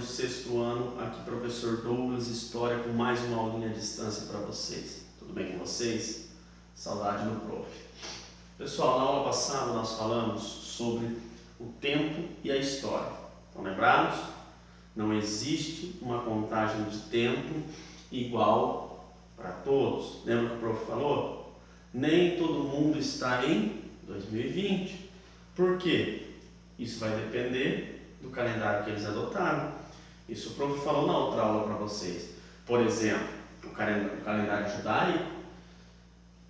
sexto ano, aqui professor Douglas, História, com mais uma aulinha à distância para vocês. Tudo bem com vocês? Saudade do prof. Pessoal, na aula passada nós falamos sobre o tempo e a história. Estão lembrados? Não existe uma contagem de tempo igual para todos. Lembra o que o prof falou? Nem todo mundo está em 2020. Por quê? Isso vai depender do calendário que eles adotaram. Isso o prof falou na outra aula para vocês. Por exemplo, o calendário judaico,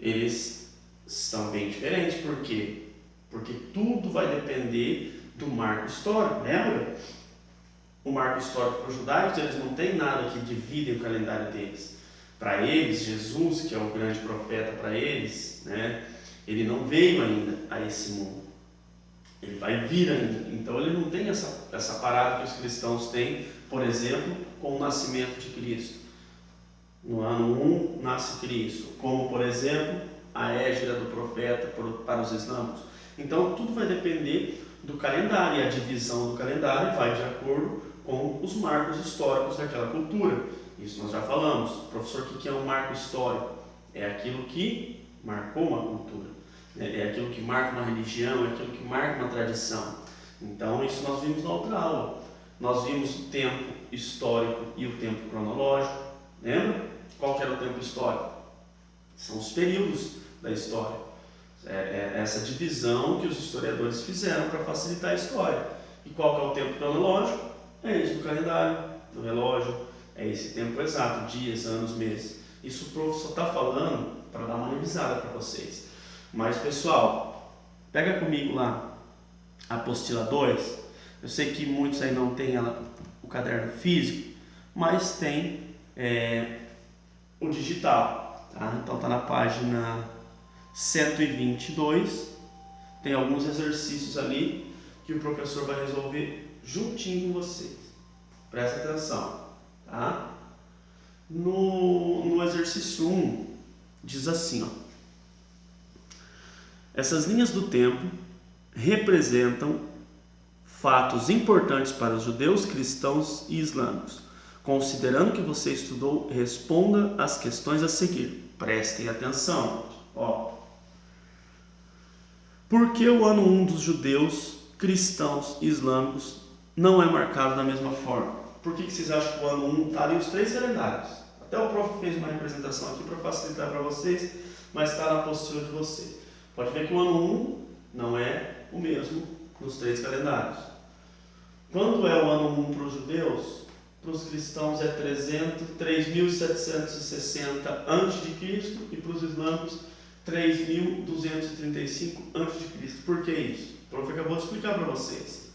eles estão bem diferentes. Por quê? Porque tudo vai depender do marco histórico, lembra? O marco histórico para os judaicos, eles não têm nada que divide o calendário deles. Para eles, Jesus, que é o grande profeta para eles, né, ele não veio ainda a esse mundo. Ele vai vir ainda. Então ele não tem essa parada que os cristãos têm, por exemplo, com o nascimento de Cristo. No ano 1 nasce Cristo, como por exemplo a égida do profeta para os islâmicos. Então tudo vai depender do calendário, e a divisão do calendário vai de acordo com os marcos históricos daquela cultura. Isso nós já falamos. Professor, o que é um marco histórico? É aquilo que marcou uma cultura. É aquilo que marca uma religião, é aquilo que marca uma tradição. Então, isso nós vimos na outra aula. Nós vimos o tempo histórico e o tempo cronológico. Lembra? Qual que era o tempo histórico? São os períodos da história. É essa divisão que os historiadores fizeram para facilitar a história. E qual que é o tempo cronológico? É esse do calendário, do relógio. É esse tempo exato, dias, anos, meses. Isso o prof só está falando para dar uma revisada para vocês. Mas pessoal, pega comigo lá a apostila 2. Eu sei que muitos aí não têm o caderno físico, mas tem o digital, tá? Então está na página 122. Tem alguns exercícios ali que o professor vai resolver juntinho com vocês. Presta atenção, tá? No exercício 1 diz assim, ó: essas linhas do tempo representam fatos importantes para os judeus, cristãos e islâmicos. Considerando que você estudou, responda as questões a seguir. Prestem atenção. Ó. Por que o ano 1 dos judeus, cristãos e islâmicos não é marcado da mesma forma? Por que vocês acham que o ano 1 está ali os três calendários? Até o prof fez uma representação aqui para facilitar para vocês, mas está na postura de vocês. Pode ver que o ano 1 não é o mesmo nos três calendários. Quando é o ano 1 para os judeus, para os cristãos é 3.760 a.C. e para os islâmicos 3.235 a.C. Por que isso? O prof acabou de explicar para vocês.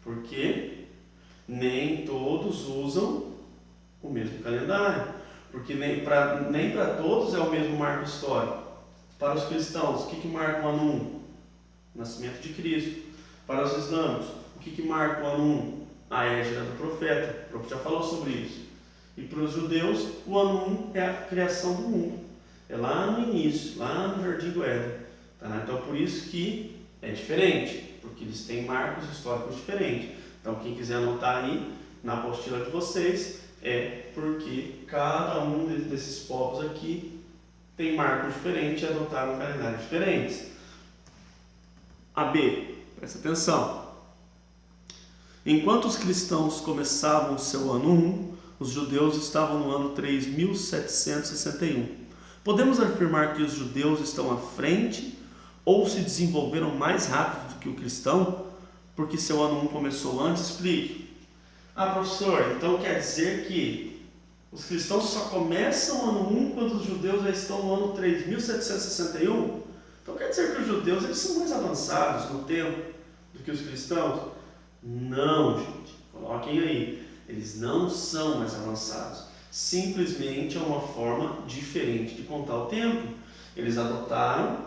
Porque nem todos usam o mesmo calendário. Porque nem para todos é o mesmo marco histórico. Para os cristãos, o que marca o ano 1? O nascimento de Cristo. Para os islâmicos, o que marca o ano 1? A égida do profeta. O profeta já falou sobre isso. E para os judeus, o ano 1 é a criação do mundo. É lá no início, lá no Jardim do Éden. Tá? Então, por isso que é diferente, porque eles têm marcos históricos diferentes. Então, quem quiser anotar aí na apostila de vocês, é porque cada um desses povos aqui tem marcos diferentes e adotaram calendários diferentes. A B, presta atenção. Enquanto os cristãos começavam o seu ano 1, os judeus estavam no ano 3.761. Podemos afirmar que os judeus estão à frente ou se desenvolveram mais rápido do que o cristão, porque seu ano 1 começou antes? Explique. Ah, professor, então quer dizer que os cristãos só começam o ano 1 quando os judeus já estão no ano 3.761? Então quer dizer que os judeus eles são mais avançados no tempo do que os cristãos? Não, gente. Coloquem aí. Eles não são mais avançados. Simplesmente é uma forma diferente de contar o tempo. Eles adotaram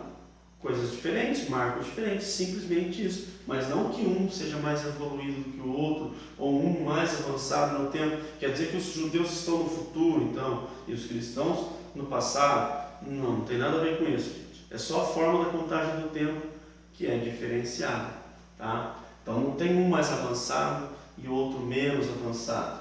coisas diferentes, marcos diferentes, simplesmente isso. Mas não que um seja mais evoluído do que o outro, ou um mais avançado no tempo. Quer dizer que os judeus estão no futuro, então, e os cristãos no passado. Não tem nada a ver com isso, gente. É só a forma da contagem do tempo que é diferenciada, tá? Então não tem um mais avançado e outro menos avançado.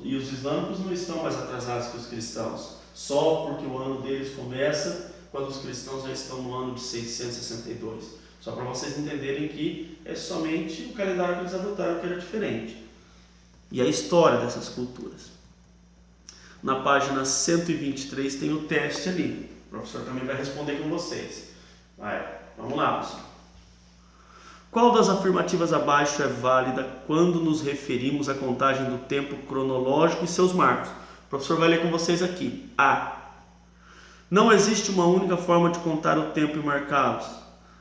E os islâmicos não estão mais atrasados que os cristãos, só porque o ano deles começa quando os cristãos já estão no ano de 662. Só para vocês entenderem que é somente o calendário que eles adotaram que era diferente. E a história dessas culturas. Na página 123 tem o teste ali. O professor também vai responder com vocês. Vamos lá, pessoal. Qual das afirmativas abaixo é válida quando nos referimos à contagem do tempo cronológico e seus marcos? O professor vai ler com vocês aqui. A. Não existe uma única forma de contar o tempo e marcá-los.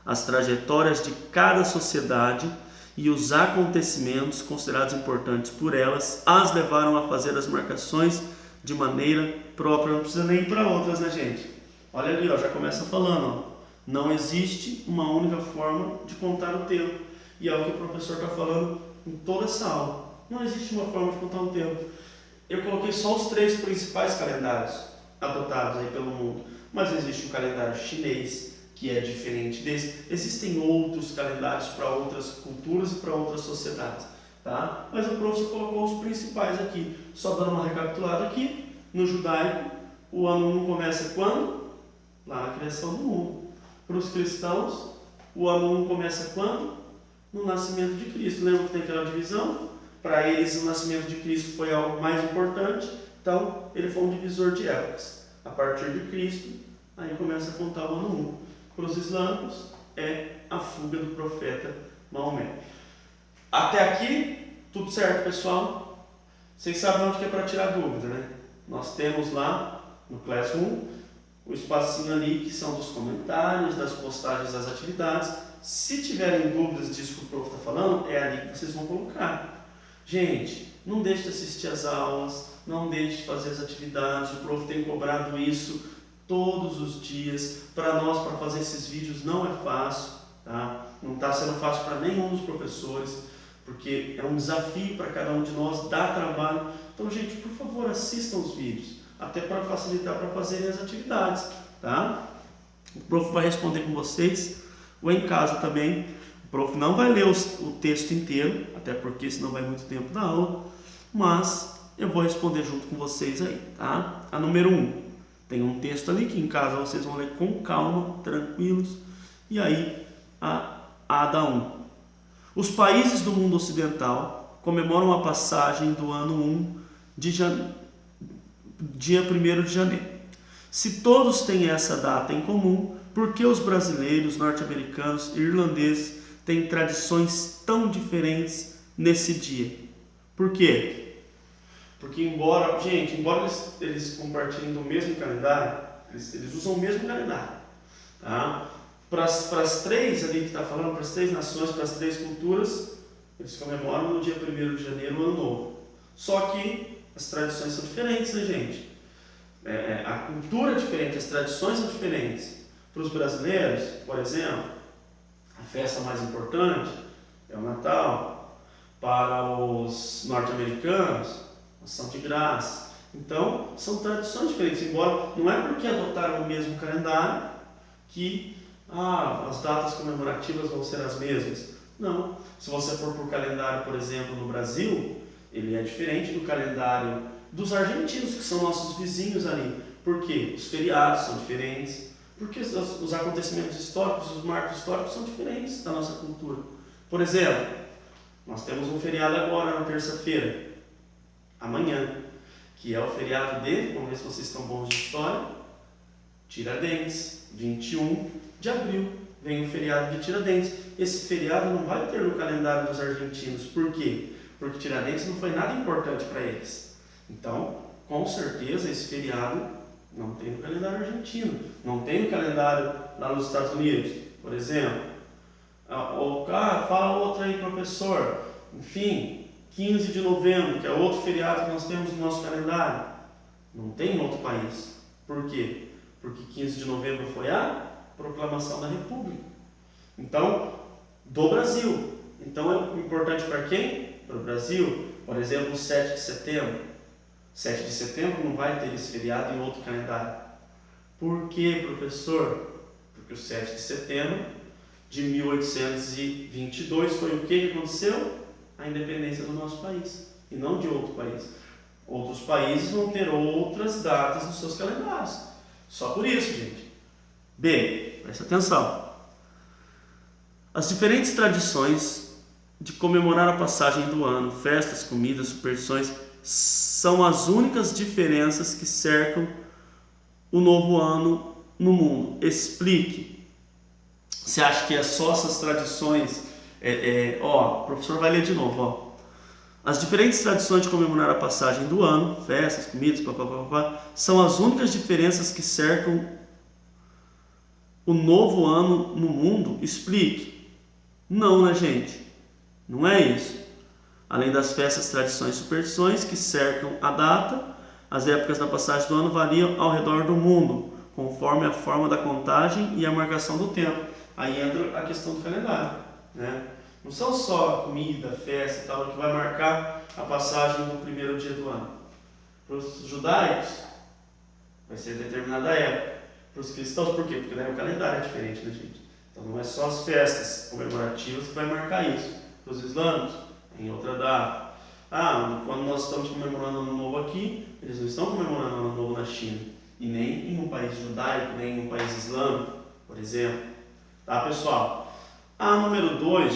As trajetórias de cada sociedade e os acontecimentos considerados importantes por elas as levaram a fazer as marcações de maneira própria. Não precisa nem ir para outras, né, gente? Olha ali, já começa falando. Não existe uma única forma de contar o tempo. E é o que o professor está falando em toda essa aula. Não existe uma forma de contar o tempo. Eu coloquei só os 3 principais calendários adotados aí pelo mundo. Mas existe o calendário chinês, que é diferente desse. Existem outros calendários para outras culturas e para outras sociedades. Tá? Mas o professor colocou os principais aqui. Só dando uma recapitulada aqui. No judaico, o ano 1 começa quando? Lá na criação do mundo. Para os cristãos, o ano 1 começa quando? No nascimento de Cristo. Lembra que tem aquela divisão? Para eles, o nascimento de Cristo foi algo mais importante, então ele foi um divisor de épocas. A partir de Cristo, aí começa a contar o ano 1. Para os islâmicos, é a fuga do profeta Maomé. Até aqui, tudo certo, pessoal? Vocês sabem onde que é para tirar dúvida, né? Nós temos lá no Classroom o espacinho ali que são dos comentários, das postagens das atividades. Se tiverem dúvidas disso que o prof está falando, é ali que vocês vão colocar. Gente, não deixe de assistir as aulas, não deixe de fazer as atividades. O prof tem cobrado isso todos os dias. Para nós, para fazer esses vídeos, não é fácil, tá? Não está sendo fácil para nenhum dos professores, porque é um desafio para cada um de nós, dá trabalho. Então, gente, por favor, assistam os vídeos, até para facilitar para fazerem as atividades, tá? O prof vai responder com vocês, ou em casa também. O prof não vai ler o texto inteiro, até porque senão vai muito tempo na aula, mas eu vou responder junto com vocês aí, tá? A número 1, tem um texto ali que em casa vocês vão ler com calma, tranquilos, e aí a da 1. Os países do mundo ocidental comemoram a passagem do ano 1 de dia 1º de janeiro. Se todos têm essa data em comum, por que os brasileiros, norte-americanos e irlandeses têm tradições tão diferentes nesse dia? Por quê? Porque embora eles compartilhem do mesmo calendário, eles usam o mesmo calendário. Tá? Para as 3 ali que está falando, para as 3 nações, para as 3 culturas, eles comemoram no dia 1º de janeiro o ano novo. Só que as tradições são diferentes, né, gente? A cultura é diferente, as tradições são diferentes. Para os brasileiros, por exemplo, a festa mais importante é o Natal. Para os norte-americanos, Ação de Graça. Então, são tradições diferentes, embora não é porque adotaram o mesmo calendário que as datas comemorativas vão ser as mesmas. Não. Se você for por calendário, por exemplo, no Brasil, ele é diferente do calendário dos argentinos, que são nossos vizinhos ali. Por quê? Os feriados são diferentes, porque os acontecimentos históricos, os marcos históricos são diferentes da nossa cultura. Por exemplo, nós temos um feriado agora na terça-feira, amanhã, que é o feriado de, vamos ver se vocês estão bons de história, Tiradentes, 21 de abril, vem o feriado de Tiradentes. Esse feriado não vai ter no calendário dos argentinos. Por quê? Porque Tiradentes não foi nada importante para eles. Então, com certeza, esse feriado não tem no calendário argentino, não tem no calendário lá nos Estados Unidos, por exemplo. Fala outro aí, professor. Enfim, 15 de novembro, que é outro feriado que nós temos no nosso calendário. Não tem em outro país. Por quê? Porque 15 de novembro foi a proclamação da República. Então, do Brasil. Então, é importante para quem? Para o Brasil. Por exemplo, 7 de setembro. 7 de setembro não vai ter esse feriado em outro calendário. Por quê, professor? Porque o 7 de setembro de 1822 foi o que aconteceu? a independência do nosso país e não de outro país. Outros países vão ter outras datas nos seus calendários. Só por isso, gente. B, presta atenção. As diferentes tradições de comemorar a passagem do ano, festas, comidas, superstições, são as únicas diferenças que cercam o novo ano no mundo. Explique. Você acha que é só essas tradições? O professor vai ler de novo. Ó. As diferentes tradições de comemorar a passagem do ano, festas, comidas, são as únicas diferenças que cercam o novo ano no mundo? Explique. Não, né, gente? Não é isso. Além das festas, tradições e superstições que cercam a data, as épocas da passagem do ano variam ao redor do mundo, conforme a forma da contagem e a marcação do tempo. Aí entra a questão do calendário, né? Não são só comida, festa e tal que vai marcar a passagem do primeiro dia do ano. Para os judaicos, vai ser determinada época. Para os cristãos, por quê? Porque daí o calendário é diferente, né, gente? Então não é só as festas comemorativas que vai marcar isso. Para os islâmicos, em outra data. Quando nós estamos comemorando Ano Novo aqui, eles não estão comemorando Ano Novo na China. E nem em um país judaico, nem em um país islâmico, por exemplo. Tá, pessoal? Número 2,